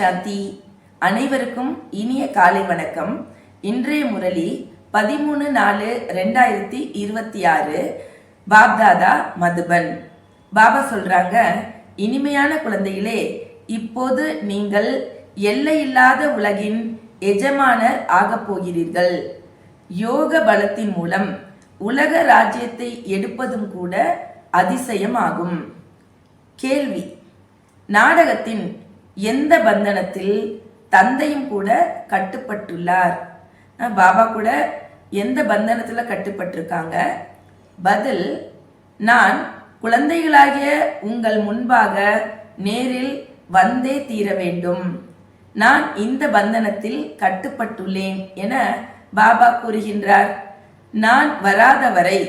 சாந்தி. அனைவருக்கும் இனிய காலை வணக்கம். இன்றைய முரளி 13/4/2026 பாப்தாதா மதுபன். பாபா சொல்றாங்க, இனிமையான குழந்தைகளே, இப்போது நீங்கள் எல்லையில்லாத உலகின் எஜமானர் ஆகப் போகிறீர்கள். யோக பலத்தின் மூலம் உலக ராஜ்யத்தை எடுப்பதும் கூட அதிசயமாகும். கேள்வி: நாடகத்தின் எந்த பந்தனத்தில் தந்தையும் கூட கட்டுப்பட்டுள்ளார்? பாபா கூட எந்த பந்தனத்தில் கட்டுப்பட்டிருக்காங்க? பதில்: நான் குழந்தைகளாகிய உங்கள் முன்பாக நேரில் வந்தே தீர வேண்டும். நான் இந்த பந்தனத்தில் கட்டுப்பட்டுள்ளேன் என பாபா கூறுகின்றார். நான் வராத வரை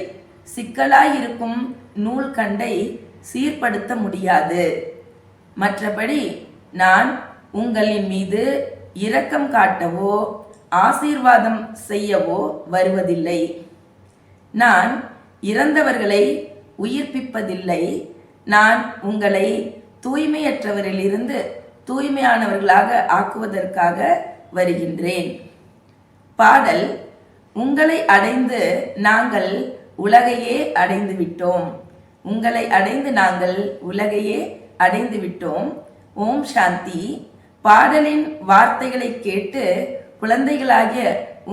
சிக்கலாயிருக்கும் நூல்கண்டை சீர்படுத்த முடியாது. மற்றபடி நான் உங்களின் மீது இரக்கம் காட்டவோ ஆசீர்வாதம் செய்யவோ வருவதில்லை. நான் இறந்தவர்களை உயிர்ப்பிப்பதில்லை. நான் உங்களை தூய்மையற்றவரிலிருந்து தூய்மையானவர்களாக ஆக்குவதற்காக வருகின்றேன். பாடல்: உங்களை அடைந்து நாங்கள் உலகையே அடைந்து விட்டோம். உங்களை அடைந்து நாங்கள் உலகையே அடைந்து விட்டோம். ஓம் சாந்தி. பாடலின் வார்த்தைகளை கேட்டு குழந்தைகளாகிய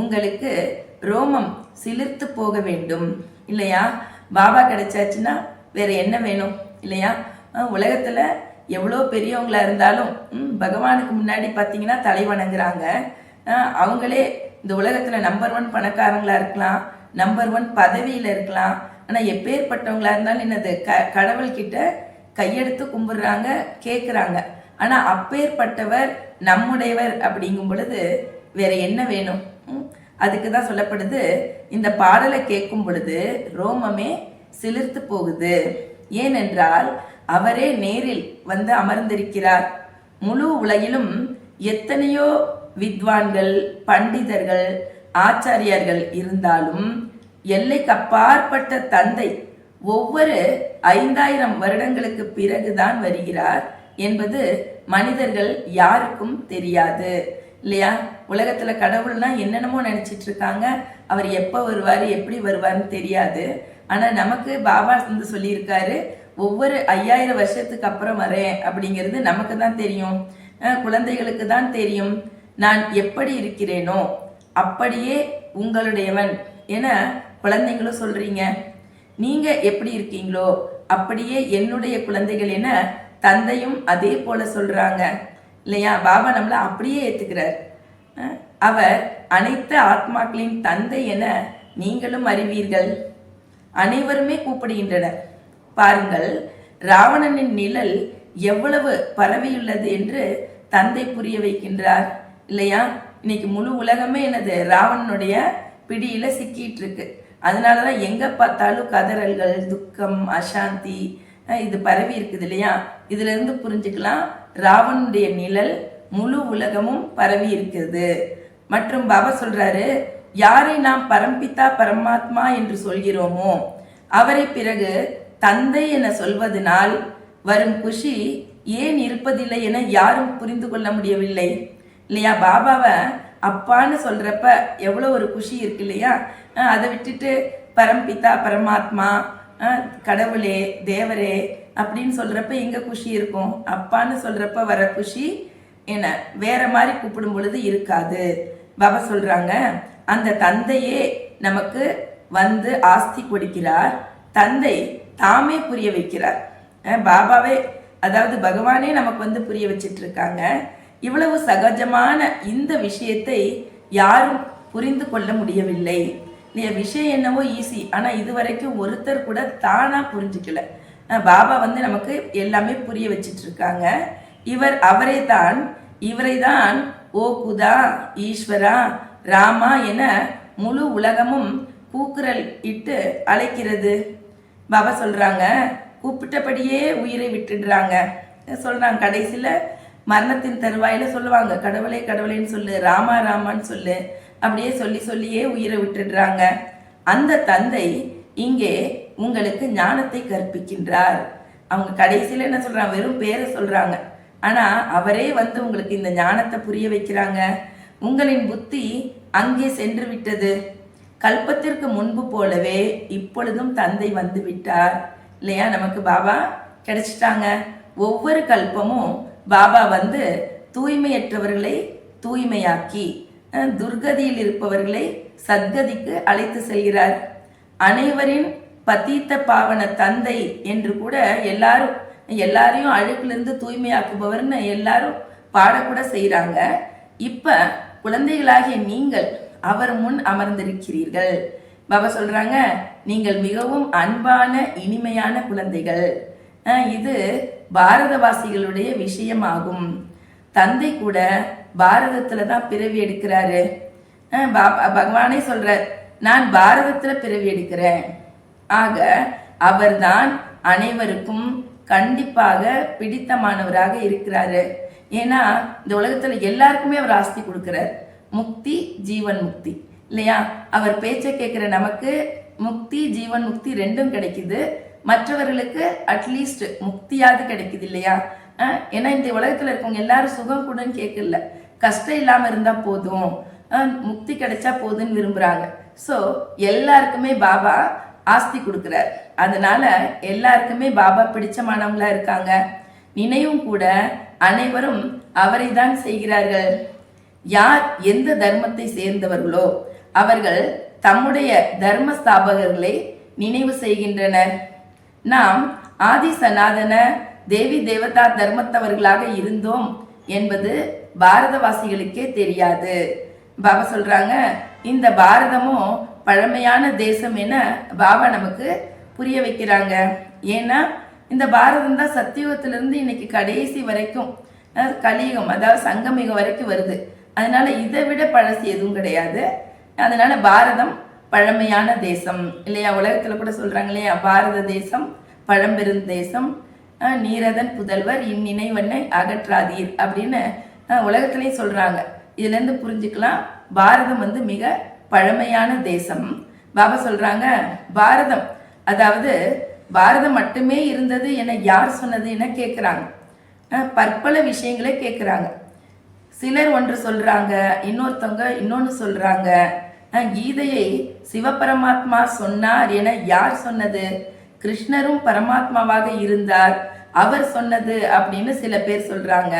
உங்களுக்கு ரோமம் சிலிர்த்து போக வேண்டும் இல்லையா? பாபா கிடைச்சாச்சுன்னா வேற என்ன வேணும் இல்லையா? உலகத்துல எவ்வளோ பெரியவங்களா இருந்தாலும் பகவானுக்கு முன்னாடி பார்த்தீங்கன்னா தலை வணங்குறாங்க. அவங்களே இந்த உலகத்துல நம்பர் 1 பணக்காரங்களா இருக்கலாம், நம்பர் 1 பதவியில இருக்கலாம். ஆனா எப்பேற்பட்டவங்களா இருந்தாலும் என்னது கடவுள்கிட்ட கையெடுத்து கும்பிடுறாங்க, கேட்குறாங்க. ஆனா அப்பேற்பட்டவர் நம்முடையவர் அப்படிங்கும் பொழுது வேற என்ன வேணும்? அதுக்கு தான் சொல்லப்படுது, இந்த பாடலை கேட்கும் பொழுது ரோமமே சிலிர்த்து போகுது. ஏனென்றால் அவரே நேரில் வந்து அமர்ந்திருக்கிறார். முழு உலகிலும் எத்தனையோ வித்வான்கள், பண்டிதர்கள், ஆச்சாரியர்கள் இருந்தாலும் எல்லைக்கு அப்பாற்பட்ட தந்தை ஒவ்வொரு 5000 வருடங்களுக்கு பிறகுதான் வருகிறார் என்பது மனிதர்கள் யாருக்கும் தெரியாது இல்லையா? உலகத்துல கடவுள்னா என்னென்னமோ நினைச்சிட்டு இருக்காங்க. அவர் எப்ப வருவாரு, எப்படி வருவாருன்னு தெரியாது. ஆனா நமக்கு பாபா வந்து சொல்லியிருக்காரு, ஒவ்வொரு 5000 வருஷத்துக்கு அப்புறம் வரேன் அப்படிங்கிறது நமக்கு தான் தெரியும், குழந்தைகளுக்கு தான் தெரியும். நான் எப்படி இருக்கிறேனோ அப்படியே உங்களுடையவன் என குழந்தைங்களும் சொல்றீங்க. நீங்க எப்படி இருக்கீங்களோ அப்படியே என்னுடைய குழந்தைகள் என தந்தையும் அதே போல சொல்றாங்க இல்லையா? பாபா நம்மள அப்படியே ஏத்துக்கிறார். அவர் அனைத்து ஆத்மாக்களின் தந்தை என நீங்களும் அறிவீர்கள். அனைவருமே கூப்பிடுகின்றனர். பாருங்கள், ராவணனின் நிழல் எவ்வளவு பரவியுள்ளது என்று தந்தை புரிய வைக்கின்றார் இல்லையா? இன்னைக்கு முழு உலகமே என்னது ராவணனுடைய பிடியில சிக்கிட்டு இருக்கு. அதனாலதான் எங்க பார்த்தாலும் கதறல்கள், துக்கம், அசாந்தி இது பரவி இருக்குது இல்லையா? இதுல இருந்து புரிஞ்சுக்கலாம், ராவணனுடைய நிழல் முழு உலகமும் பரவி இருக்கிறது. மற்றும் பாபா சொல்றாரு, யாரை நாம் பரம்பிதா பரமாத்மா என்று சொல்கிறோமோ அவரை பிறகு தந்தை என சொல்வதனால் வரும் குஷி ஏன் இருப்பதில்லை என யாரும் புரிந்து கொள்ள முடியவில்லை இல்லையா? பாபாவை அப்பான்னு சொல்றப்ப எவ்வளோ ஒரு குஷி இருக்கு இல்லையா? அதை விட்டுட்டு பரம்பிதா பரமாத்மா, கடவுளே, தேவரே அப்படின்னு சொல்றப்ப எங்க குஷி இருக்கும்? அப்பான்னு சொல்றப்ப வர குஷி என்ன வேற மாதிரி கூப்பிடும் பொழுது இருக்காது. பாபா சொல்றாங்க, அந்த தந்தையே நமக்கு வந்து ஆஸ்தி கொடுக்கிறார். தந்தை தாமே புரிய வைக்கிறார். பாபாவே, அதாவது பகவானே நமக்கு வந்து புரிய வச்சிட்டு இருக்காங்க. இவ்வளவு சகஜமான இந்த விஷயத்தை யாரும் புரிந்து கொள்ள முடியவில்லை இல்லையா? விஷயம் என்னவோ ஈஸி, ஆனா இதுவரைக்கும் ஒருத்தர் கூட தானா புரிஞ்சுக்கல. பாபா வந்து நமக்கு எல்லாமே புரிய வச்சிட்டு இருக்காங்க. இவரை தான் ஓ குதா, ஈஸ்வரா, ராமா என முழு உலகமும் கூக்குரல் இட்டு அழைக்கிறது. பாபா சொல்றாங்க, கூப்பிட்டபடியே உயிரை விட்டுடுறாங்க. சொல்றாங்க, கடைசியில மரணத்தின் தருவாயில சொல்லுவாங்க, கடவுளே கடவுளேன்னு சொல்லு, ராமா ராமான்னு சொல்லு. அப்படியே சொல்லியே உயிரை விட்டுடுறாங்க. அந்த தந்தை இங்கே உங்களுக்கு ஞானத்தை கற்பிக்கின்றார். அவங்க கடைசியில என்ன சொல்றாங்க? வெறும் பேரை சொல்றாங்க. ஆனா அவரே வந்து உங்களுக்கு இந்த ஞானத்தை புரிய வைக்கிறாங்க. உங்களின் புத்தி அங்கே சென்று விட்டது. கல்பத்திற்கு முன்பு போலவே இப்பொழுதும் தந்தை வந்து விட்டார் இல்லையா? நமக்கு பாபா கிடைச்சிட்டாங்க. ஒவ்வொரு கல்பமும் பாபா வந்து தூய்மையற்றவர்களை தூய்மையாக்கி துர்கதியில் இருப்பவர்களை சத்கதிக்கு அழைத்து செல்கிறார். அனைவரின் பதீத்த பாவன தந்தை என்று கூட எல்லாரையும் அழுக்கிலிருந்து தூய்மையாக்குபவர்னு எல்லாரும் பாடக்கூட செய்கிறாங்க. இப்ப குழந்தைகளாகிய நீங்கள் அவர் முன் அமர்ந்திருக்கிறீர்கள். பாபா சொல்றாங்க, நீங்கள் மிகவும் அன்பான இனிமையான குழந்தைகள். இது பாரதவாசிகளுடைய விஷயமாகும். தந்தை கூட பாரதத்துல தான் பிறவி எடுக்கிறாரு. பகவானே சொல்றார், நான் பாரதத்துல பிறவி எடுக்கிறேன். ஆக அவர்தான் அனைவருக்கும் கண்டிப்பாக பிடித்தமானவராக இருக்கிறாரு. ஏன்னா இந்த உலகத்துல எல்லாருக்குமே அவர் ஆஸ்தி கொடுக்கிறார். முக்தி, ஜீவன் முக்தி இல்லையா? அவர் பேச்சை கேட்கிற நமக்கு முக்தி, ஜீவன் முக்தி ரெண்டும் கிடைக்குது. மற்றவர்களுக்கு அட்லீஸ்ட் முக்தியாவது கிடைக்குது இல்லையா? ஏன்னா இந்த உலகத்துல இருக்கவங்க எல்லாரும் சுகம் கூடன்னு கேட்கல, கஷ்டம் இல்லாம இருந்தா போதும், முக்தி கிடைச்சா போதுன்னு விரும்புறாங்க. ஸோ எல்லாருக்குமே பாபா ஆஸ்தி கொடுக்கிறார். அதனால எல்லாருக்குமே பாபா பிடிச்சமானவங்களா இருக்காங்க. நினைவும் கூட அனைவரும் அவரை தான் செய்கிறார்கள். யார் எந்த தர்மத்தை சேர்ந்தவர்களோ அவர்கள் தம்முடைய தர்ம ஸ்தாபகர்களை நினைவு செய்கின்றனர். நாம் ஆதி சனாதன தேவி தேவதா தர்மத்தவர்களாக இருந்தோம் என்பது பாரதவாசிகளுக்கே தெரியாது. பாபா சொல்றாங்க, இந்த பாரதமும் பழமையான தேசம் என பாபா நமக்கு புரிய வைக்கிறாங்க. ஏன்னா இந்த பாரதம் தான் சத்தியுகத்திலிருந்து இன்னைக்கு கடைசி வரைக்கும், கலியுகம் அதாவது சங்கமிகம் வரைக்கும் வருது. அதனால இதை விட பழசு எதுவும் கிடையாது. அதனால பாரதம் பழமையான தேசம் இல்லையா? உலகத்துல கூட சொல்றாங்க இல்லையா, பாரத தேசம் பழம்பெரும் தேசம், நீரதன் புதல்வர் இந்நினைவனை அகற்றாதீர் அப்படின்னு உலகத்திலையும் சொல்றாங்க. இதுல இருந்து புரிஞ்சுக்கலாம், பாரதம் வந்து மிக பழமையான தேசம். பாபா சொல்றாங்க, பாரதம் அதாவது பாரதம் மட்டுமே இருந்தது என யார் சொன்னது என கேட்குறாங்க. பற்பல விஷயங்களே கேட்குறாங்க. சிலர் ஒன்று சொல்றாங்க, இன்னொருத்தவங்க இன்னொன்று சொல்றாங்க. கீதையை சிவபரமாத்மா சொன்னார் என யார் சொன்னது? கிருஷ்ணரும் பரமாத்மாவாக இருந்தார், அவர் சொன்னது அப்படின்னு சில பேர் சொல்றாங்க.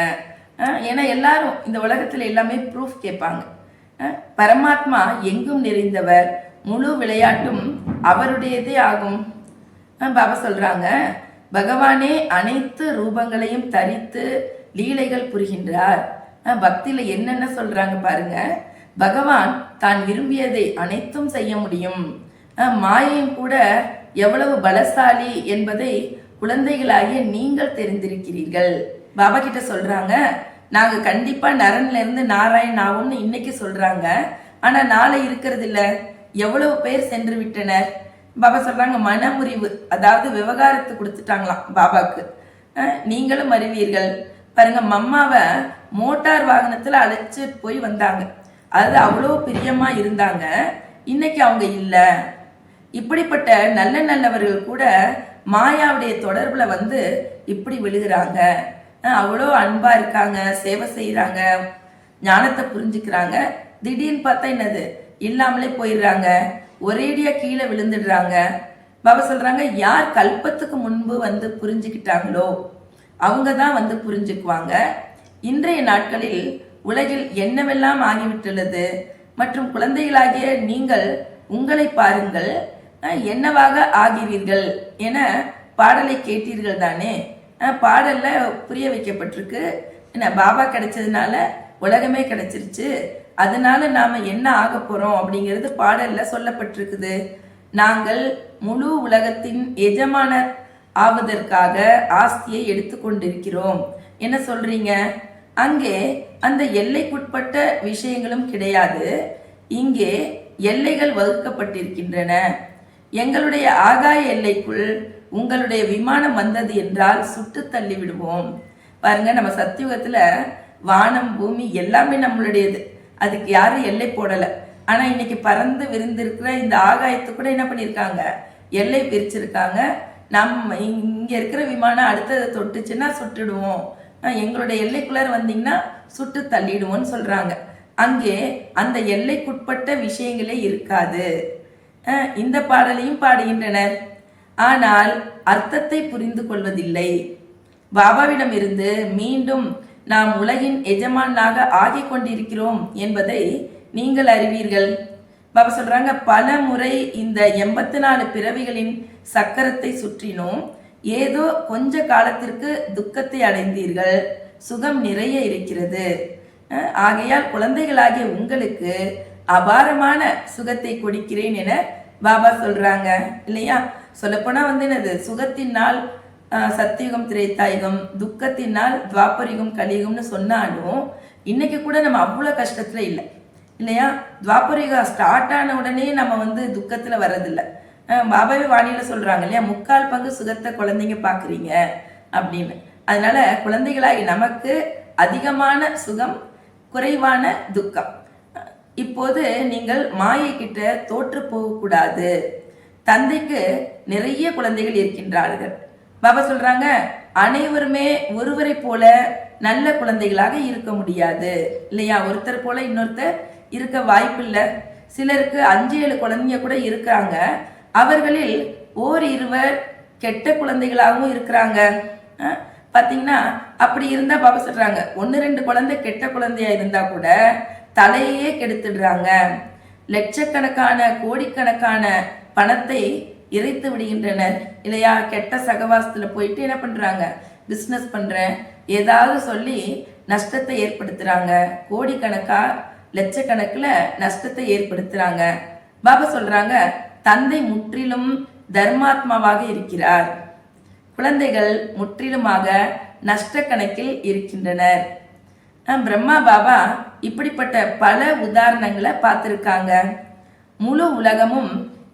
ஏன்னா எல்லாரும் இந்த உலகத்துல எல்லாமே ப்ரூஃப் கேட்பாங்க. பரமாத்மா எங்கும் நிறைந்தவர், முழு விளையாட்டும் அவருடையதே ஆகும். பாபா சொல்றாங்க, பகவானே அனைத்து ரூபங்களையும் தரித்து லீலைகள் புரிகின்றார். பக்தியில என்னென்ன சொல்றாங்க பாருங்க. பகவான் தான் விரும்பியதை அனைத்தும் செய்ய முடியும். மாயையும் கூட எவ்வளவு பலசாலி என்பதை குழந்தைகளாகிய நீங்கள் தெரிந்திருக்கிறீர்கள். பாபா கிட்ட சொல்றாங்க, நாங்க கண்டிப்பா நரன்ல இருந்து நாராயண் ஆவோம்னு இன்னைக்கு சொல்றாங்க. ஆனா நாளை இருக்கிறது இல்ல. எவ்வளவு பேர் சென்று விட்டனர். பாபா சொல்றாங்க, மனமுறிவு அதாவது விவகாரத்தை கொடுத்துட்டாங்களாம் பாபாக்கு. நீங்களும் அறிவீர்கள். பாருங்க, மம்மாவை மோட்டார் வாகனத்துல அழைச்சு போய் வந்தாங்க. அது அவ்வளோ பிரியமா இருந்தாங்க. இன்னைக்கு அவங்க இல்ல. இப்படிப்பட்ட நல்ல நல்லவர்கள் கூட மாயாவுடைய தொடர்புல வந்து இப்படி விழுகிறாங்க. அவ்வளோ அன்பா இருக்காங்க, சேவை செய்யறாங்க, ஞானத்தை புரிஞ்சுக்கிறாங்க. திடீர்னு பார்த்தா என்னது இல்லாமலே போயிடுறாங்க, ஒரேடியா கீழே விழுந்துடுறாங்க. பாபா சொல்றாங்க, யார் கல்பத்துக்கு முன்பு வந்து புரிஞ்சுக்கிட்டாங்களோ அவங்க தான் வந்து புரிஞ்சுக்குவாங்க. இன்றைய நாட்களில் உலகில் என்னவெல்லாம் ஆகிவிட்டுள்ளது மற்றும் குழந்தைகளாகிய நீங்கள் உங்களை பாருங்கள், என்னவாக ஆகிறீர்கள் என பாடலை கேட்டீர்கள் தானே? பாடல்ல புரிய வைக்கப்பட்டிருக்கு. என்ன, பாபா கிடைச்சதுனால உலகமே கிடைச்சிருச்சு, அதனால நாம என்ன ஆக போறோம் அப்படிங்கிறது பாடல்ல சொல்லப்பட்டிருக்குது. நாங்கள் முழு உலகத்தின் எஜமானர் ஆவதற்காக ஆஸ்தியை எடுத்துக்கொண்டிருக்கிறோம். என்ன சொல்றீங்க? அங்கே அந்த எல்லைக்குட்பட்ட விஷயங்களும் கிடையாது. இங்கே எல்லைகள் வகுக்கப்பட்டிருக்கின்றன. எங்களுடைய ஆகாய எல்லைக்குள் உங்களுடைய விமானம் வந்தது என்றால் சுட்டு தள்ளி விடுவோம். பாருங்க, நம்ம சத்தியுகத்துல வானம் பூமி எல்லாமே நம்மளுடையது, அதுக்கு யாரும் எல்லை போடல. ஆனா இன்னைக்கு பறந்து விரிந்திருக்கிற இந்த ஆகாயத்தை கூட என்ன பண்ணிருக்காங்க, எல்லை பிரிச்சிருக்காங்க. நம்ம இங்க இருக்கிற விமானம் அடுத்ததை தொட்டுச்சுன்னா சுட்டுடுவோம் எங்களுடைய எல்லைக்குள்ளார வந்தீங்கன்னா சுட்டு தள்ளிடுவோன்னு சொல்றாங்க. அங்கே அந்த எல்லைக்குட்பட்ட விஷயங்களே இருக்காது. இந்த பாடலையும் பாடுகின்றனர். ஆனால் அர்த்தத்தை புரிந்து கொள்வதில்லை. பாபாவிடம் இருந்து மீண்டும் நாம் உலகின் எஜமானாக ஆகிக் கொண்டிருக்கிறோம் என்பதை நீங்கள் அறிவீர்கள். பாபா சொல்றாங்க, பல முறை இந்த 84 பிறவிகளின் சக்கரத்தை சுற்றினோம். ஏதோ கொஞ்ச காலத்திற்கு துக்கத்தை அடைந்தீர்கள். சுகம் நிறைய இருக்கிறது. ஆகையால் குழந்தைகளாகிய உங்களுக்கு அபாரமான சுகத்தை கொடுக்கிறேன் என பாபா சொல்றாங்க இல்லையா. சொல்லப்போனா என்னது, சுகத்தினால் சத்தியுகம் திரேதாயுகம், துக்கத்தினால் துவாபரிகம் கலியுகம்னு சொன்னாலும் இன்னைக்கு கூட நம்ம அவ்வளோ கஷ்டத்துல இல்லை இல்லையா. துவாபரிகம் ஸ்டார்ட் ஆன உடனே நம்ம துக்கத்துல வர்றதில்லை. பாபாவே வாணியில சொல்றாங்க இல்லையா, 3/4 பங்கு சுகத்தை குழந்தைங்க பாக்குறீங்க அப்படின்னு. அதனால குழந்தைகளாகி நமக்கு அதிகமான சுகம், குறைவான துக்கம். இப்போது நீங்கள் மாயை கிட்ட தோற்று போகக்கூடாது. தந்தைக்கு நிறைய குழந்தைகள் இருக்கின்றார்கள். பாபா சொல்றாங்க, அனைவருமே ஒருவரை போல நல்ல குழந்தைகளாக இருக்க முடியாது இல்லையா. ஒருத்தர் போல இன்னொருத்தர் இருக்க வாய்ப்பு இல்லை. சிலருக்கு 5-7 குழந்தைங்க கூட இருக்காங்க. அவர்களில் இருவர் கெட்ட குழந்தைகளாகவும் இருக்கிறாங்க. பார்த்தீங்கன்னா அப்படி இருந்தா பாபா சொல்றாங்க, 1-2 குழந்தை கெட்ட குழந்தையா இருந்தா கூட தலையே கெடுத்துடுறாங்க. லட்சக்கணக்கான கோடிக்கணக்கான பணத்தை இறைத்து விடுகின்றனர் இல்லையா. கெட்ட சகவாசத்துல போயிட்டு என்ன பண்றாங்க, பிஸ்னஸ் பண்றேன் ஏதாவது சொல்லி நஷ்டத்தை ஏற்படுத்துறாங்க. கோடிக்கணக்கா லட்சக்கணக்கில் நஷ்டத்தை ஏற்படுத்துறாங்க. பாபா சொல்றாங்க, தந்தை முற்றிலும் தர்மாத்மாவாக இருக்கிறார். குழந்தைகள் முற்றிலுமாக நஷ்ட கணக்கில் இருக்கின்றனர். பிரம்மா பாபா இப்படிப்பட்ட பல உதாரணங்களை பார்த்திருக்காங்க. முழு உலகமும்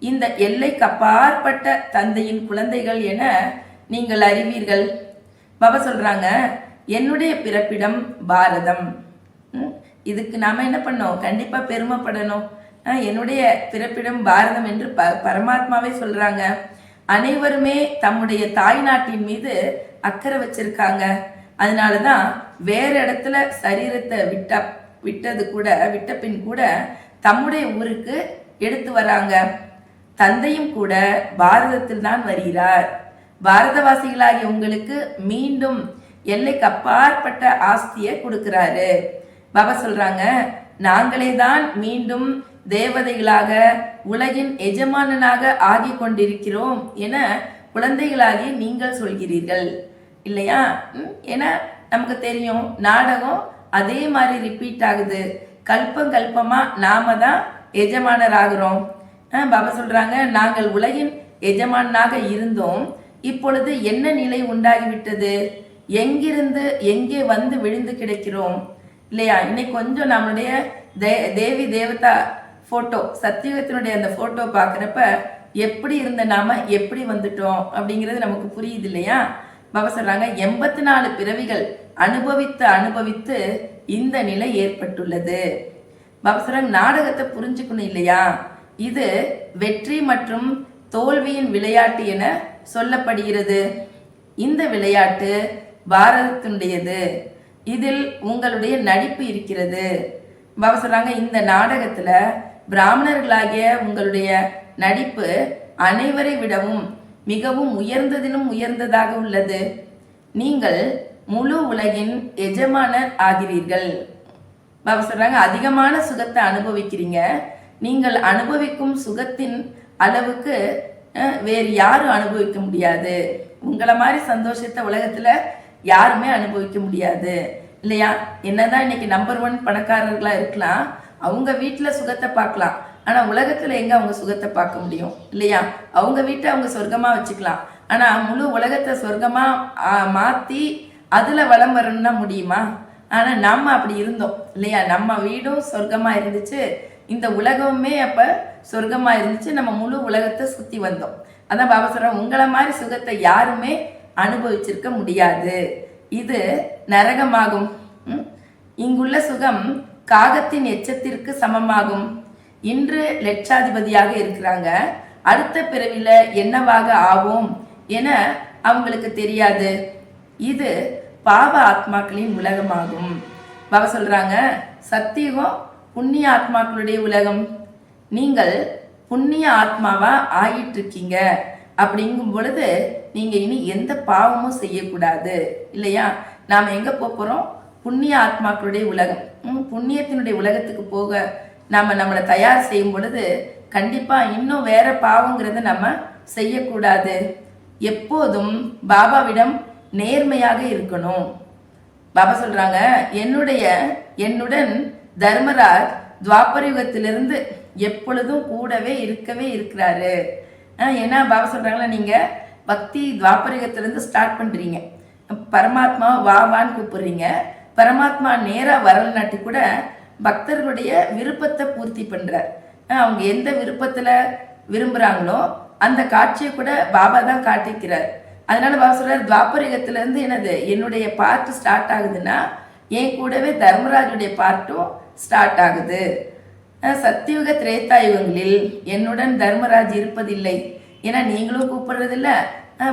இந்த எல்லைக்கு அப்பாற்பட்ட தந்தையின் குழந்தைகள் என நீங்கள் அறிவீர்கள். பாபா சொல்றாங்க, என்னுடைய பிறப்பிடம் பாரதம். இதுக்கு நாம என்ன பண்ணோம், கண்டிப்பா பெருமைப்படணும். என்னுடைய பிறப்பிடம் பாரதம் என்று பரமாத்மாவே சொல்றாங்க. அனைவருமே தம்முடைய தாய் நாட்டின் மீது அக்கறை வச்சிருக்காங்க. அதனாலதான் வேற இடத்துல சரீரத்தை விட்ட பின் கூட தம்முடைய ஊருக்கு எடுத்து வராங்க. தந்தையும் கூட பாரதத்தில் தான் வருகிறார். பாரதவாசிகளாகிய உங்களுக்கு மீண்டும் எல்லைக்கு அப்பாற்பட்ட ஆஸ்தியை கொடுக்கிறாரு. பாபா சொல்றாங்க, நாங்களே தான் மீண்டும் தேவதைகளாக உலகின் எஜமானனாக ஆகி கொண்டிருக்கிறோம் என குழந்தைகளாகி நீங்கள் சொல்கிறீர்கள் இல்லையா. ஏன்னா நமக்கு தெரியும், நாடகம் அதே மாதிரி ரிப்பீட் ஆகுது. கல்பமா நாம தான் எஜமானர் ஆகிறோம். பாபா சொல்றாங்க, நாங்கள் உலகின் எஜமானாக இருந்தோம். இப்பொழுது என்ன நிலை உண்டாகிவிட்டது, எங்கிருந்து எங்கே வந்து விழுந்து கிடக்கிறோம் இல்லையா. இன்னைக்கு கொஞ்சம் நம்மளுடைய தேவி தேவதா போட்டோ, சத்தியுகத்தினுடைய அந்த போட்டோ பார்க்குறப்ப எப்படி இருந்த நாம எப்படி வந்துட்டோம் அப்படிங்கிறது நமக்கு புரியுது இல்லையா. பாபா சொல்றாங்க, 84 பிறவிகள் அனுபவித்து இந்த நிலை ஏற்பட்டுள்ளது. பாபா சொல்றாங்க, நாடகத்தை புரிஞ்சுக்கணும் இல்லையா. இது வெற்றி மற்றும் தோல்வியின் விளையாட்டு என சொல்லப்படுகிறது. இந்த விளையாட்டு பாரதத்தினுடையது. இதில் உங்களுடைய நடிப்பு இருக்கிறது. பாபா சொல்றாங்க, இந்த நாடகத்துல பிராமணர்களாகிய உங்களுடைய நடிப்பு அனைவரை விடவும் மிகவும் உயர்ந்ததிலும் உயர்ந்ததாக உள்ளது. நீங்கள் முழு உலகின் எஜமானர் ஆகிறீர்கள். பாபா சொல்றாங்க, அதிகமான சுகத்தை அனுபவிக்கிறீங்க. நீங்கள் அனுபவிக்கும் சுகத்தின் அளவுக்கு வேறு யாரும் அனுபவிக்க முடியாது. உங்களை மாதிரி சந்தோஷத்தை உலகத்துல யாருமே அனுபவிக்க முடியாது இல்லையா. என்னதான் இன்னைக்கு நம்பர் 1 பணக்காரர்களா இருக்கலாம், அவங்க வீட்டுல சுகத்தை பார்க்கலாம். ஆனா உலகத்துல எங்க அவங்க சுகத்தை பார்க்க முடியும் இல்லையா. அவங்க வீட்டை அவங்க சொர்க்கமா வச்சுக்கலாம். ஆனா முழு உலகத்தை சொர்க்கமா மாத்தி அதுல வளம் வரணும்னா முடியுமா. ஆனா நம்ம அப்படி இருந்தோம் இல்லையா. நம்ம வீடும் சொர்க்கமா இருந்துச்சு, இந்த உலகமுமே அப்ப சொர்க்கமா இருந்துச்சு. நம்ம முழு உலகத்தை சுத்தி வந்தோம். அதான் பாபா சொல்றோம், உங்களை மாதிரி சுகத்தை யாருமே அனுபவிச்சிருக்க முடியாது. இது நரகமாகும். இங்குள்ள சுகம் காகத்தின் எச்சத்திற்கு சமமாகும். இன்று லட்சாதிபதியாக இருக்கிறாங்க, அடுத்த பிறவில என்னவாக ஆவோம் என அவங்களுக்கு தெரியாது. இது பாவ ஆத்மாக்களின் உலகமாகும். பாபா சொல்றாங்க, சத்தியுகம் புண்ணிய ஆத்மாக்களுடைய உலகம். நீங்கள் புண்ணிய ஆத்மாவா ஆகிட்டு இருக்கீங்க. அப்படிங்கும் பொழுது நீங்க இனி எந்த பாவமும் செய்யக்கூடாது இல்லையா? நாம் எங்க போறோம்? புண்ணிய ஆத்மாக்களுடைய உலகம். புண்ணியத்தினுடைய உலகத்துக்கு போக நாம நம்மளை தயார் செய்யும் பொழுது கண்டிப்பா இன்னும் வேற பாவங்கிறத நம்ம செய்யக்கூடாது. எப்போதும் பாபாவிடம் நேர்மையாக இருக்கணும். பாபா சொல்றாங்க, என்னுடன் தர்மராஜ் துவாபர யுகத்திலிருந்து எப்பொழுதும் கூடவே இருக்கவே இருக்கிறாரு. ஏன்னா பாபா சொல்றாங்களா, நீங்க பக்தி துவாபர யுகத்திலிருந்து ஸ்டார்ட் பண்றீங்க. பரமாத்மா வான்னு கூப்பிடுறீங்க. பரமாத்மா நேரா வரலனாட்டி கூட பக்தர்களுடைய விருப்பத்தை பூர்த்தி பண்றார். அவங்க எந்த விருப்பத்துல விரும்புறாங்களோ அந்த காட்சியை கூட பாபா தான் காட்டிக்கிறார். அதனால பாபா சொல்றாரு, துவாபர யுகத்துல இருந்து என்னுடைய பார்ட் ஸ்டார்ட் ஆகுதுன்னா என் கூடவே தர்மராஜுடைய பார்ட்டும் ஸ்டார்ட் ஆகுது. சத்தியுக திரேதா யுகங்களில் என்னுடன் தர்மராஜ் இருப்பதில்லை. ஏன்னா நீங்களும் கூப்பிடுறதில்ல,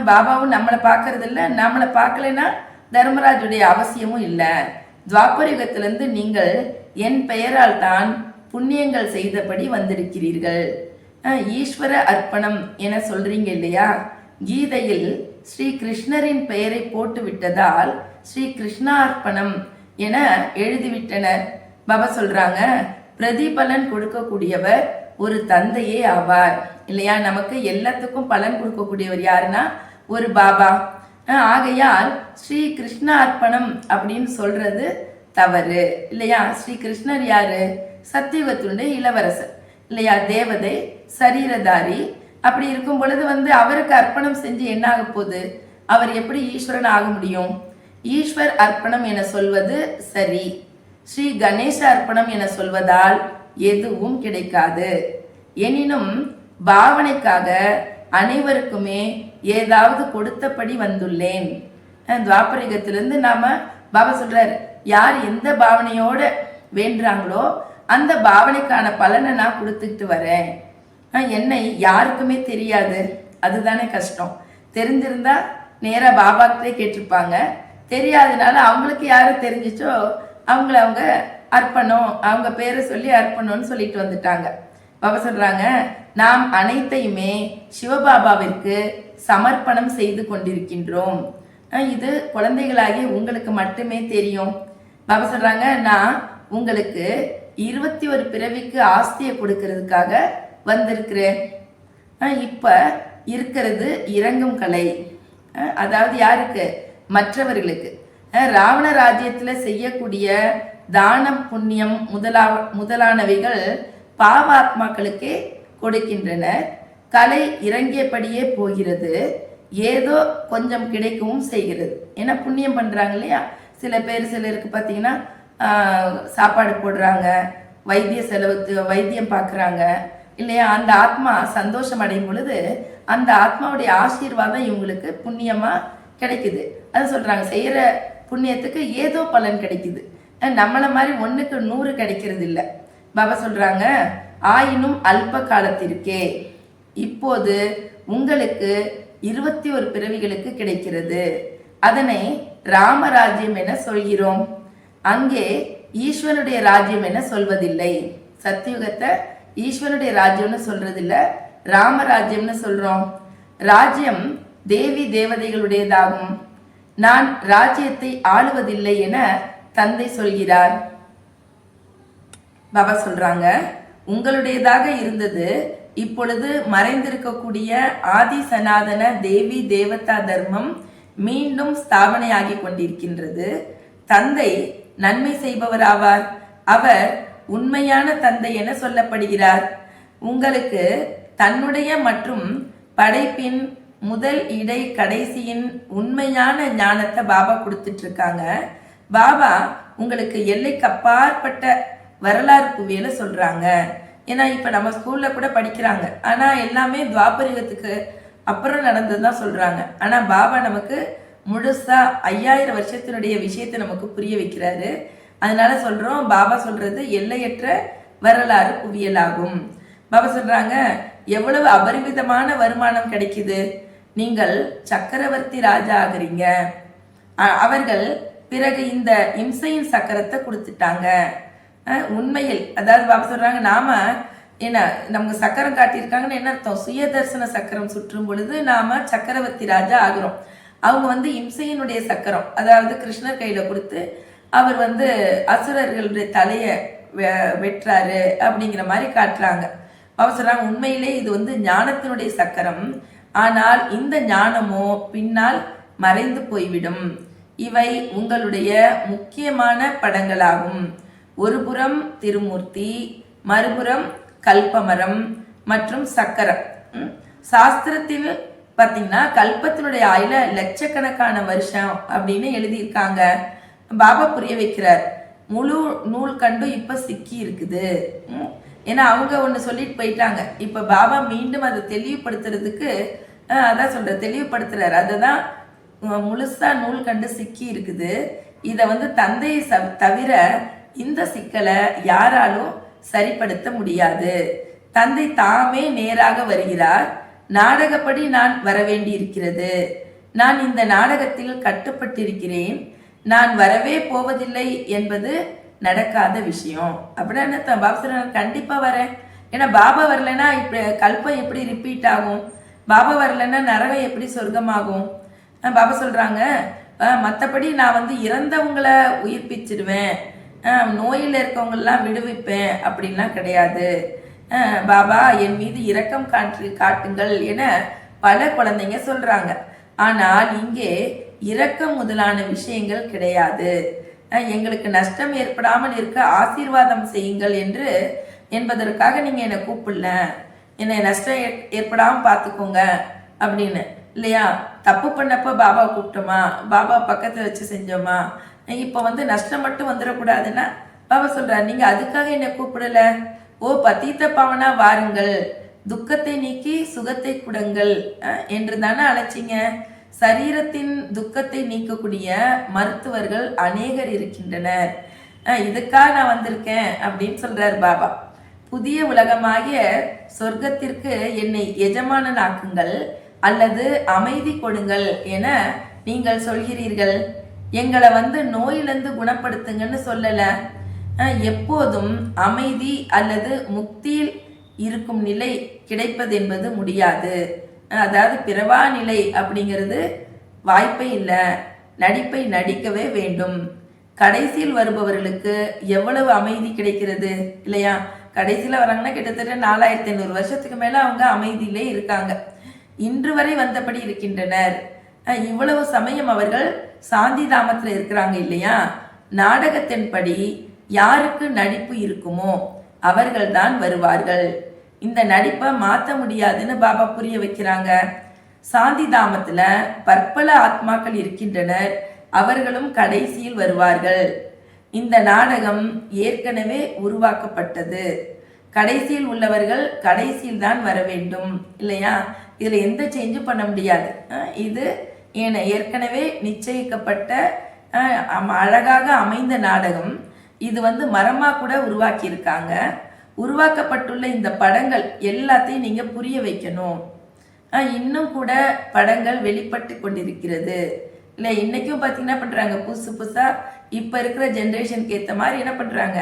பாபாவும் நம்மளை பார்க்கறது இல்லை. நம்மளை பார்க்கலைன்னா தர்மராஜுடைய அவசியமும் இல்லை. துவாபர யுகத்திலிருந்து நீங்கள் என் பெயரால் தான் புண்ணியங்கள் செய்தபடி வந்திருக்கிறீர்கள். ஈஸ்வர அர்ப்பணம் என சொல்றீங்க இல்லையா? கீதையில் ஸ்ரீ கிருஷ்ணரின் பெயரை போட்டு விட்டதால் ஸ்ரீ கிருஷ்ணார்ப்பணம் என எழுதிவிட்டனர். பாபா சொல்றாங்க, பிரதிபலன் கொடுக்கக்கூடியவர் ஒரு தந்தையே ஆவார் இல்லையா? நமக்கு எல்லாத்துக்கும் பலன் கொடுக்கக்கூடியவர் யாருன்னா ஒரு பாபா. ஆகையால் ஸ்ரீ கிருஷ்ண அர்ப்பணம் அப்படின்னு சொல்றது தவறு இல்லையா? ஸ்ரீ கிருஷ்ணர் யாரு? சத்தியுகத்தினுடைய இளவரசர் இல்லையா? தேவதை, சரீரதாரி. அப்படி இருக்கும் பொழுது அவருக்கு அர்ப்பணம் செஞ்சு என்ன ஆக போகுது? அவர் எப்படி ஈஸ்வரன் ஆக முடியும்? ஈஸ்வர் அர்ப்பணம் என சொல்வது சரி. ஸ்ரீ கணேச அர்ப்பணம் என சொல்வதால் எதுவும் கிடைக்காது. எனினும் பாவனைக்காக அனைவருக்குமே ஏதாவது கொடுத்தபடி வந்துள்ளேன். துவாபரிகத்திலிருந்து நாம பாபா சொல்றாரு, யார் எந்த பாவனையோட வேண்டுறாங்களோ அந்த பாவனைக்கான பலனை நான் கொடுத்துட்டு வரேன். என்னை யாருக்குமே தெரியாது, அதுதானே கஷ்டம். தெரிஞ்சிருந்தா நேரா பாபாக்கிட்டே கேட்டிருப்பாங்க. தெரியாதனால அவங்களுக்கு யாரு தெரிஞ்சிச்சோ அவங்க அர்ப்பணம், அவங்க பேரை சொல்லி அர்ப்பணம்னு சொல்லிட்டு வந்துட்டாங்க. பாபா சொல்றாங்க, நாம் அனைத்தையுமே சிவபாபாவிற்கு சமர்ப்பணம் செய்து கொண்டிருக்கின்றோம். இது குழந்தைகளாகி உங்களுக்கு மட்டுமே தெரியும். பாபா சொல்றாங்க, நான் உங்களுக்கு 21 பிறவிக்கு ஆஸ்தியை கொடுக்கறதுக்காக வந்திருக்கிறேன். இப்ப இருக்கிறது இறங்கும் கலை. அதாவது யாருக்கு? மற்றவர்களுக்கு. ராவண ராஜ்யத்துல செய்யக்கூடிய தானம், புண்ணியம் முதலானவைகள் பாவாத்மாக்களுக்கே கொடுக்கின்றன. கலை இறங்கியபடியே போகிறது. ஏதோ கொஞ்சம் கிடைக்கவும் செய்கிறது. ஏன்னா புண்ணியம் பண்றாங்க இல்லையா? சிலருக்கு பார்த்தீங்கன்னா சாப்பாடு போடுறாங்க, வைத்திய செலவுக்கு வைத்தியம் பார்க்குறாங்க இல்லையா? அந்த ஆத்மா சந்தோஷம் அடையும் பொழுது அந்த ஆத்மாவுடைய ஆசீர்வாதம் இவங்களுக்கு புண்ணியமா கிடைக்குது. அது சொல்றாங்க, செய்யற புண்ணியத்துக்கு ஏதோ பலன் கிடைக்குது. நம்மள மாதிரி 1க்கு 100 கிடைக்கிறது இல்லை. பாபா சொல்றாங்க, ஆயினும் அல்ப காலத்திற்கே இப்போது உங்களுக்கு 21 பிறவிகளுக்கு கிடைக்கிறது. அதனை ராமராஜ்யம் என சொல்கிறோம். அங்கே ஈஸ்வரனுடைய ராஜ்யம் என சொல்வதில்லை. சத்தியுகத்தை ஈஸ்வரனுடைய ராஜ்யம்னு சொல்றதில்ல, ராமராஜ்யம்னு சொல்றோம். ராஜ்யம் தேவி தேவதைகளுடையதாகும். நான் ராஜ்யத்தை ஆளுவதில்லை என தந்தை சொல்கிறார். பாபா சொல்றாங்க, உங்களுடையதாக இருந்தது இப்பொழுது மறைந்திருக்கக்கூடிய ஆதி சனாதன தேவி தேவதா தர்மம் மீண்டும் ஸ்தாபனையாகி கொண்டிருக்கின்றது. தந்தை நன்மை செய்பவர் ஆவார். அவர் உண்மையான தந்தை என சொல்லப்படுகிறார். உங்களுக்கு தன்னுடைய மற்றும் படைப்பின் முதல் இடை கடைசியின் உண்மையான ஞானத்தை பாபா கொடுத்துட்டு இருக்காங்க. பாபா உங்களுக்கு எல்லைக்கு அப்பாற்பட்ட வரலாறு குவியலை சொல்றாங்க. ஏன்னா இப்ப நம்ம ஸ்கூல்ல கூட படிக்கிறாங்க, ஆனா எல்லாமே துவாபரிகத்துக்கு அப்புறம் நடந்ததுதான் சொல்றாங்க. ஆனா பாபா நமக்கு முழுசா 5000 வருஷத்தினுடைய விஷயத்தை நமக்கு புரிய வைக்கிறாரு. அதனால சொல்றோம், பாபா சொல்றது எல்லையற்ற வரலாறு குவியலாகும். பாபா சொல்றாங்க, எவ்வளவு அபரிமிதமான வருமானம் கிடைக்குது. நீங்கள் சக்கரவர்த்தி ராஜா ஆகுறீங்க. அவர்கள் பிறகு இந்த இம்சையின் சக்கரத்தை கொடுத்துட்டாங்க. உண்மையில் அதாவது பாபா சொல்றாங்க, நாம என்ன நமக்கு சக்கரம் காட்டியிருக்காங்கன்னு என்ன அர்த்தம்? சுயதர்சன சக்கரம் சுற்றும் பொழுது நாம சக்கரவர்த்தி ராஜா ஆகிறோம். அவங்க இம்சையினுடைய சக்கரம், அதாவது கிருஷ்ணர் கையில கொடுத்து அவர் அசுரர்களுடைய தலையை வெட்டுறாரு அப்படிங்கிற மாதிரி காட்டுறாங்க. அவர் சொல்றாங்க, உண்மையிலே இது ஞானத்தினுடைய சக்கரம். ஆனால் இந்த ஞானமோ பின்னால் மறைந்து போய்விடும். இவை உங்களுடைய முக்கியமான படங்களாகும். ஒரு புறம் திருமூர்த்தி, மறுபுறம் கல்பமரம் மற்றும் சக்கரம். சாஸ்திரத்தில் பார்த்தீங்கன்னா கல்பத்தினுடைய ஆயுள லட்சக்கணக்கான வருஷம் அப்படின்னு எழுதியிருக்காங்க. பாபா புரிய வைக்கிறார், முழு நூல் கண்டு இப்ப சிக்கி இருக்குது. ஏன்னா அவங்க ஒன்று சொல்லிட்டு போயிட்டாங்க. இப்ப பாபா மீண்டும் அதை தெளிவுபடுத்துறதுக்கு அதான் சொல்ற தெளிவுபடுத்துறாரு. அதுதான் முழுசா நூல் கண்டு சிக்கி இருக்குது. இதை தந்தையை தவிர இந்த சிக்கலை யாராலும் சரிப்படுத்த முடியாது. தந்தை தாமே நேராக வருகிறார். நாடகப்படி நான் வரவேண்டி இருக்கிறது. நான் இந்த நாடகத்தில் கட்டுப்பட்டிருக்கிறேன். நான் வரவே போவதில்லை என்பது நடக்காத விஷயம். அப்படின்னா பாபா சொல்றாங்க, கண்டிப்பா வரேன். ஏன்னா பாபா வரலன்னா இப்ப கல்பம் எப்படி ரிப்பீட் ஆகும்? பாபா வரலன்னா நரகம் எப்படி சொர்க்கமாகும்? பாபா சொல்றாங்க, மற்றபடி நான் இறந்தவங்களை உயிர்ப்பிச்சிடுவேன், நோயில் இருக்கவங்கெல்லாம் விடுவிப்பேன் அப்படின்லாம் கிடையாது. பாபா என் மீது இரக்கம் காட்டுங்கள் என பல குழந்தைங்க சொல்றாங்க. ஆனால் இங்கே இரக்கம் முதலான விஷயங்கள் கிடையாது. எங்களுக்கு நஷ்டம் ஏற்படாமல் இருக்க ஆசீர்வாதம் செய்யுங்கள் என்பதற்காக நீங்க என்னை கூப்பிடல, என்னை நஷ்டம் ஏற்படாமல் பார்த்துக்கோங்க அப்படின்னு இல்லையா? தப்பு பண்ணப்ப பாபா கூப்பிட்டோமா, பாபா பக்கத்துல வச்சு செஞ்சோமா? இப்ப நஷ்டம் மட்டும் வந்துடக்கூடாதுன்னா பாபா சொல்றாரு, நீங்க அதுக்காக என்னை கூப்பிடல. ஓ பதீத்த பாவனா வாருங்கள், துக்கத்தை நீக்கி சுகத்தை கொடுங்கள் என்று தானே அழைச்சிங்க. சரீரத்தின் துக்கத்தை நீக்கக்கூடிய மருத்துவர்கள் அநேகர் இருக்கின்றனர். இதுக்காக நான் வந்திருக்கேன் அப்படின்னு சொல்றார் பாபா. புதிய உலகமாகிய சொர்க்கத்திற்கு என்னை எஜமானனாக்குங்கள் அல்லது அமைதி கொடுங்கள் என நீங்கள் சொல்கிறீர்கள். எங்களை நோயிலிருந்து குணப்படுத்துங்கன்னு சொல்லல. எப்போதும் அமைதி அல்லது முக்தியில் இருக்கும் நிலை கிடைப்பது என்பது முடியாது. அதாவது பிறவா நிலை அப்படிங்கிறது வாய்ப்பே இல்லை. நடிப்பை நடிக்கவே வேண்டும். கடைசியில் வருபவர்களுக்கு எவ்வளவு அமைதி கிடைக்கிறது இல்லையா? கடைசியில் வராங்கன்னா கிட்டத்தட்ட 4500 வருஷத்துக்கு மேல அவங்க அமைதியிலே இருக்காங்க. இன்று வரை வந்தபடி இருக்கின்றனர். இவ்வளவு சமயம் அவர்கள் சாந்தி தாமத்துல இருக்கிறாங்க இல்லையா? நாடகத்தின்படி யாருக்கு நடிப்பு இருக்குமோ அவர்கள் தான் வருவார்கள். இந்த நடிப்பை மாற்ற முடியாதுன்னு பாபா புரிய வைக்கிறாங்க. சாந்தி தாமத்துல பற்பல ஆத்மாக்கள் இருக்கின்றனர். அவர்களும் கடைசியில் வருவார்கள். இந்த நாடகம் ஏற்கனவே உருவாக்கப்பட்டது. கடைசியில் உள்ளவர்கள் கடைசியில் தான் வர வேண்டும் இல்லையா? இதுல எந்த சேஞ்சும் பண்ண முடியாது. இது ஏற்கனவே நிச்சயிக்கப்பட்ட அழகாக அமைந்த நாடகம். இது மரமா கூட உருவாக்கி இருக்காங்க. உருவாக்கப்பட்டுள்ள இந்த படங்கள் எல்லாத்தையும் நீங்க புரிய வைக்கணும். இன்னும் கூட படங்கள் வெளிப்பட்டு கொண்டிருக்கிறது இல்லை? இன்னைக்கும் பார்த்தீங்கன்னா பண்றாங்க, புதுசு புதுசா இப்ப இருக்கிற ஜென்ரேஷனுக்கு ஏற்ற மாதிரி என்ன பண்றாங்க,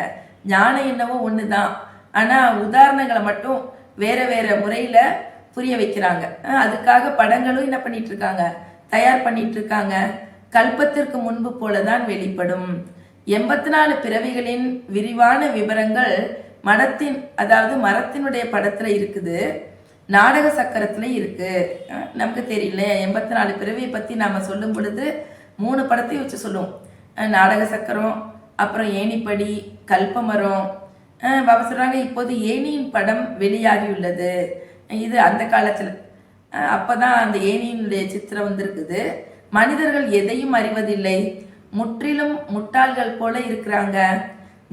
ஞானம் என்னவோ ஒண்ணுதான், ஆனா உதாரணங்களை மட்டும் வேற வேற முறையில புரிய வைக்கிறாங்க. அதுக்காக படங்களும் என்ன பண்ணிட்டு இருக்காங்க, தயார் பண்ணிட்டு இருக்காங்க. கல்பத்திற்கு முன்பு போலதான் வெளிப்படும். 84 பிறவிகளின் விரிவான விவரங்கள் மடத்தின் அதாவது மரத்தினுடைய படத்துல இருக்குது, நாடக சக்கரத்துல இருக்கு. நமக்கு தெரியல 84 பிறவியை பத்தி நாம சொல்லும் பொழுது 3 படத்தையும் வச்சு சொல்லுவோம். நாடக சக்கரம், அப்புறம் ஏணிப்படி, கல்பமரம். பாபா சொல்றாங்க, இப்போது ஏணியின் படம் வெளியாகியுள்ளது. இது அந்த காலத்துல அப்பதான் அந்த ஏணியினுடைய சித்திரம் வந்திருக்குது. மனிதர்கள் எதையும் அறிவதில்லை, முற்றிலும் முட்டாள்கள் போல இருக்கிறாங்க.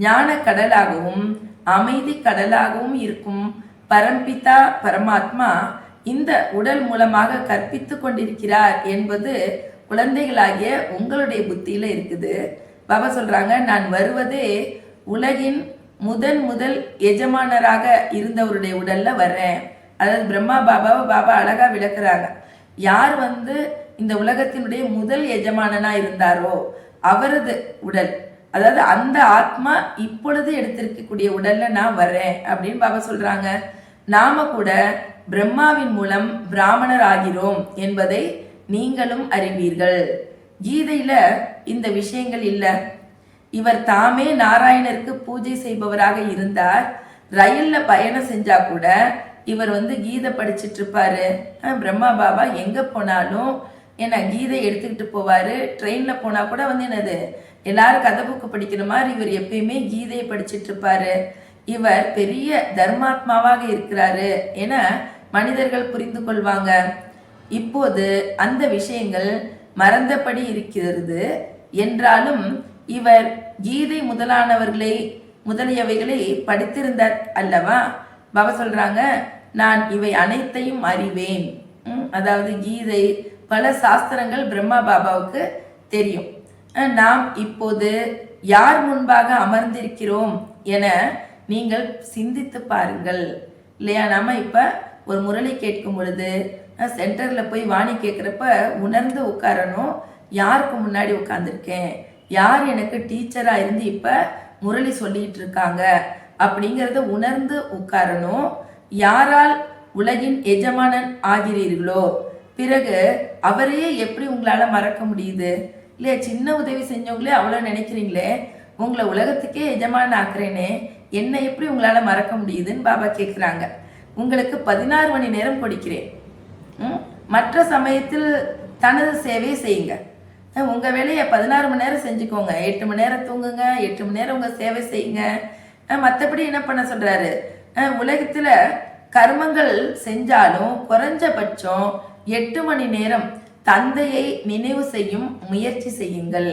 ஞான கடலாகவும் அமைதி கடலாகவும் இருக்கும் பரம்பிதா பரமாத்மா இந்த உடல் மூலமாக கற்பித்து கொண்டிருக்கிறார் என்பது குழந்தைகளாகிய உங்களுடைய புத்தியில இருக்குது. பாபா சொல்றாங்க, நான் வருவதே உலகின் முதல் எஜமானராக இருந்தவருடைய உடல்ல வர்றேன். அதாவது பிரம்மா பாபாவை பாபா அழகா விளக்குறாங்க. யார் இந்த உலகத்தினுடைய முதல் எஜமானனா இருந்தாரோ அவரது உடல், அதாவது அந்த ஆத்மா இப்பொழுது எடுத்திருக்கக்கூடிய உடல்ல நான் வர்றேன் அப்படின்னு பாபா சொல்றாங்க. நாம கூட பிரம்மாவின் மூலம் பிராமணர் ஆகிறோம் என்பதை நீங்களும் அறிவீர்கள். கீதையில இந்த விஷயங்கள் இல்லை. இவர் தாமே நாராயணருக்கு பூஜை செய்பவராக இருந்தார். ரயில்ல பயணம் செஞ்சா கூட இவர் கீதை படிச்சுட்டு இருப்பாரு. பிரம்மா பாபா எங்க போனாலும் என்ன கீதை எடுத்துக்கிட்டு போவாரு. ட்ரெயின்ல போனா கூட என்னது எல்லாரும் கதை புக்கு படிக்கிற மாதிரி இவர் எப்பயுமே கீதையை படிச்சுட்டு இருப்பாரு. இவர் பெரிய தர்மாத்மாவாக இருக்கிறாரு என மனிதர்கள் புரிந்து கொள்வாங்க. இப்போது அந்த விஷயங்கள் மறந்தபடி இருக்கிறது என்றாலும் இவர் கீதை முதலியவைகளை படித்திருந்தார் அல்லவா? பாபா சொல்றாங்க, நான் இவை அனைத்தையும் அறிவேன். அதாவது கீதை பல சாஸ்திரங்கள் பிரம்மா பாபாவுக்கு தெரியும். நாம் இப்போது யார் முன்பாக அமர்ந்திருக்கிறோம் என நீங்கள் சிந்தித்து பாருங்கள். இல்லையா? நம்ம இப்ப ஒரு முரளி கேட்கும் பொழுது சென்டர்ல போய் வாணி கேட்குறப்ப உணர்ந்து உட்காரணும். யாருக்கு முன்னாடி உட்கார்ந்துருக்கேன், யார் எனக்கு டீச்சரா இருந்து இப்ப முரளி சொல்லிட்டு இருக்காங்க அப்படிங்கிறத உணர்ந்து உட்காரணும். யாரால் உலகின் எஜமானன் ஆகிறீர்களோ பிறகு அவரையே எப்படி உங்களால மறக்க முடியுது? இல்லையா? சின்ன உதவி செஞ்சவங்களே அவ்வளோ நினைக்கிறீங்களே, உங்களை உலகத்துக்கே எஜமானன் ஆக்குறேனே, என்னை எப்படி உங்களால மறக்க முடியுதுன்னு பாபா கேட்குறாங்க. உங்களுக்கு 16 மணி நேரம் கொடுக்கிறேன். மற்ற சமயத்தில் தனது சேவையை செய்யுங்க. உங்க வேலையை 16 மணி நேரம் செஞ்சுக்கோங்க. 8 மணி நேரம் தூங்குங்க, 8 மணி நேரம் உங்க சேவை செய்யுங்க. மற்றபடி என்ன பண்ண சொல்றாரு? உலகத்துல கர்மங்கள் செஞ்சாலும் குறைஞ்சபட்சம் 8 மணி நேரம் தந்தையை நினைவு செய்யும் முயற்சி செய்யுங்கள்.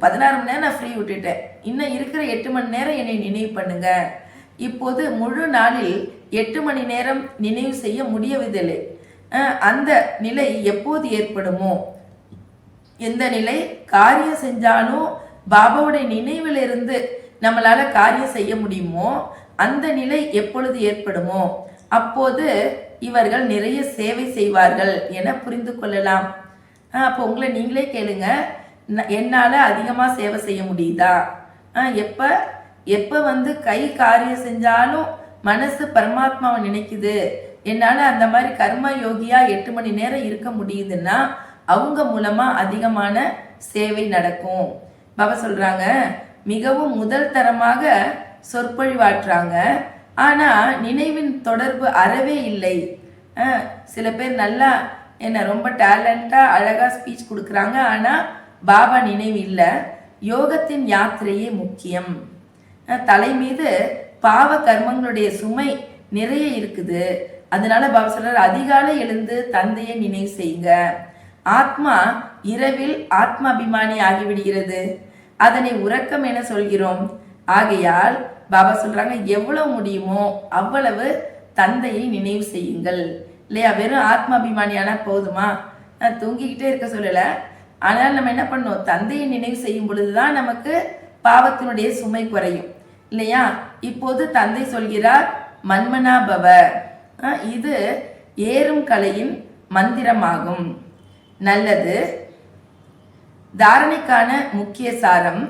16 மணி நேரம் நான் ஃப்ரீ விட்டுட்டேன், இன்னும் இருக்கிற 8 மணி நேரம் என்னை நினைவு பண்ணுங்க. இப்போது முழு நாளில் 8 மணி நேரம் நினைவு செய்ய முடியவில்லை. அந்த நிலை எப்போது ஏற்படுமோ, எந்த நிலை காரியம் செஞ்சாலும் பாபாவுடைய நினைவில் இருந்து நம்மளால காரியம் செய்ய முடியுமோ அந்த நிலை எப்பொழுது ஏற்படுமோ அப்போது இவர்கள் நிறைய சேவை செய்வார்கள் என புரிந்து கொள்ளலாம். அப்போ உங்களை நீங்களே கேளுங்க, என்னால் அதிகமாக சேவை செய்ய முடியுதா? எப்போ கை காரியம் செஞ்சாலும் மனசு பரமாத்மாவை நினைக்குது, என்னால் அந்த மாதிரி கர்ம யோகியா 8 மணி நேரம் இருக்க முடியுதுன்னா அவங்க மூலமா அதிகமான சேவை நடக்கும். பாபா சொல்றாங்க, மிகவும் முதல் தரமாக சொற்பொழிவாற்றுறாங்க, ஆனா நினைவின் தொடர்பு அறவே இல்லை. சில பேர் நல்லா ரொம்ப டேலண்டா அழகா ஸ்பீச் கொடுக்குறாங்க, ஆனா பாபா நினைவு இல்லை. யோகத்தின் யாத்திரையே முக்கியம். தலை மீது பாவ கர்மங்களுடைய சுமை நிறைய இருக்குது. அதனால பாபா சொல்றாரு, அதிகாலை எழுந்து தந்தையை நினைவு செய்யுங்க. ஆத்மா இரவில் ஆத்மாபிமானி ஆகிவிடுகிறது, அதனை உறக்கம் என சொல்கிறோம். ஆகையால் பாபா சொல்றாங்க, எவ்வளவு முடியுமோ அவ்வளவு தந்தையை நினைவு செய்யுங்கள். இல்லையா? வெறும் ஆத்மாபிமானியானா போதுமா? தூங்கிக்கிட்டே இருக்க சொல்லல. ஆனால் நம்ம என்ன பண்ணோம், தந்தையை நினைவு செய்யும் பொழுதுதான் நமக்கு பாவத்தினுடைய சுமை குறையும். இல்லையா? இப்போது தந்தை சொல்கிறார், மன்மனாபவ. இது ஏறும் கலையின் மந்திரமாகும். நல்லது. தாரணைக்கான முக்கிய சாரம்: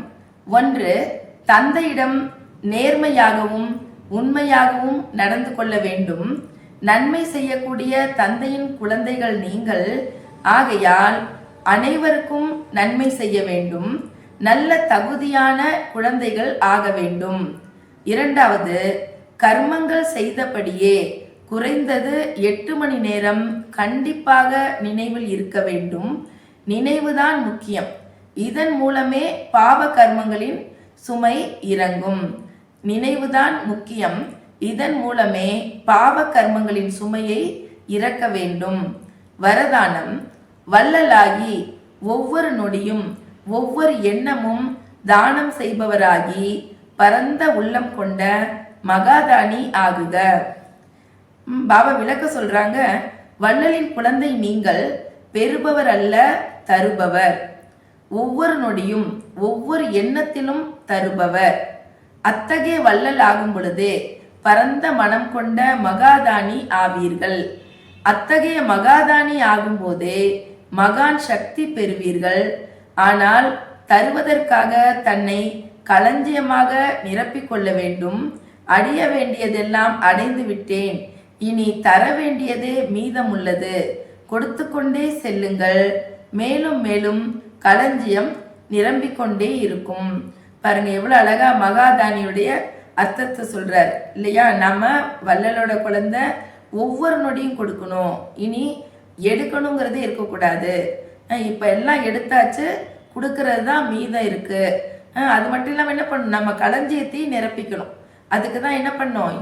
1. தந்தையிடம் நேர்மையாகவும் உண்மையாகவும் நடந்து கொள்ள வேண்டும். நன்மை செய்யக்கூடிய தந்தையின் குழந்தைகள் நீங்கள். ஆகையால் அனைவருக்கும் நன்மை செய்ய வேண்டும். நல்ல தகுதியான குழந்தைகள் ஆக வேண்டும். 2. கர்மங்கள் செய்தபடியே குறைந்தது 8 மணி நேரம் கண்டிப்பாக நினைவில் இருக்க வேண்டும். நினைவுதான் முக்கியம். இதன் மூலமே பாவ கர்மங்களின் சுமை இறங்கும். நினைவுதான் முக்கியம். இதன் மூலமே பாவ கர்மங்களின் சுமையை இறக்க வேண்டும். வரதானம்: வள்ளலாகி ஒவ்வொரு நொடியும் ஒவ்வொரு எண்ணமும் தானம் செய்பவராகி பரந்த உள்ளம் கொண்ட மகாதானி ஆகுக. பாபா விளக்க சொல்றாங்க, வள்ளலின் குழந்தை நீங்கள், பெறுபவர் அல்ல தருபவர். ஒவ்வொரு நொடியும் ஒவ்வொரு எண்ணத்திலும் தருபவர். அத்தகைய வள்ளல் ஆகும் பொழுதே பரந்த மனம் கொண்ட மகாதானி ஆவீர்கள். அத்தகைய மகாதானி ஆகும்போதே மகான் சக்தி பெறுவீர்கள். ஆனால் தருவதற்காக தன்னை களஞ்சியமாக நிரப்பிக்கொள்ள வேண்டும். அடைய வேண்டியதெல்லாம் அடைந்து விட்டேன், இனி தர வேண்டியதே மீதமுள்ளது, கொடுத்து கொண்டே செல்லுங்கள், மேலும் மேலும் களஞ்சியம் நிரம்பிக்கொண்டே இருக்கும். பாருங்க எவ்வளவு அழகா மகாதானியுடைய அர்த்தத்தை சொல்றார் இல்லையா? நம்ம வள்ளலோட குழந்தை ஒவ்வொரு நொடியும் கொடுக்கணும், இனி எடுக்கணுங்கிறது இருக்கக்கூடாது. இப்ப எல்லாம் எடுத்தாச்சு, கொடுக்கறது தான் மீதம் இருக்கு. அது மட்டும் இல்லாமல் என்ன பண்ணணும், நம்ம களஞ்சியத்தையும் நிரப்பிக்கணும். அதுக்கு தான் என்ன பண்ணோம்,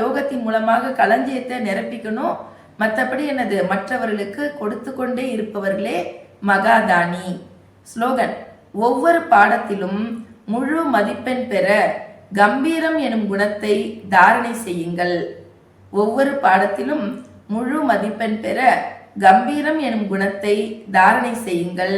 யோகத்தின் மூலமாக களஞ்சியத்தை நிரப்பிக்கணும். மற்றபடி என்னது, மற்றவர்களுக்கு கொடுத்து கொண்டே இருப்பவர்களே மகாதானி. ஸ்லோகன்: ஒவ்வொரு பாடத்திலும் முழு மதிப்பெண் பெற கம்பீரம் எனும் குணத்தை தாரணை செய்யுங்கள். ஒவ்வொரு பாடத்திலும் முழு மதிப்பெண் பெற கம்பீரம் எனும் குணத்தை தாரணை செய்யுங்கள்.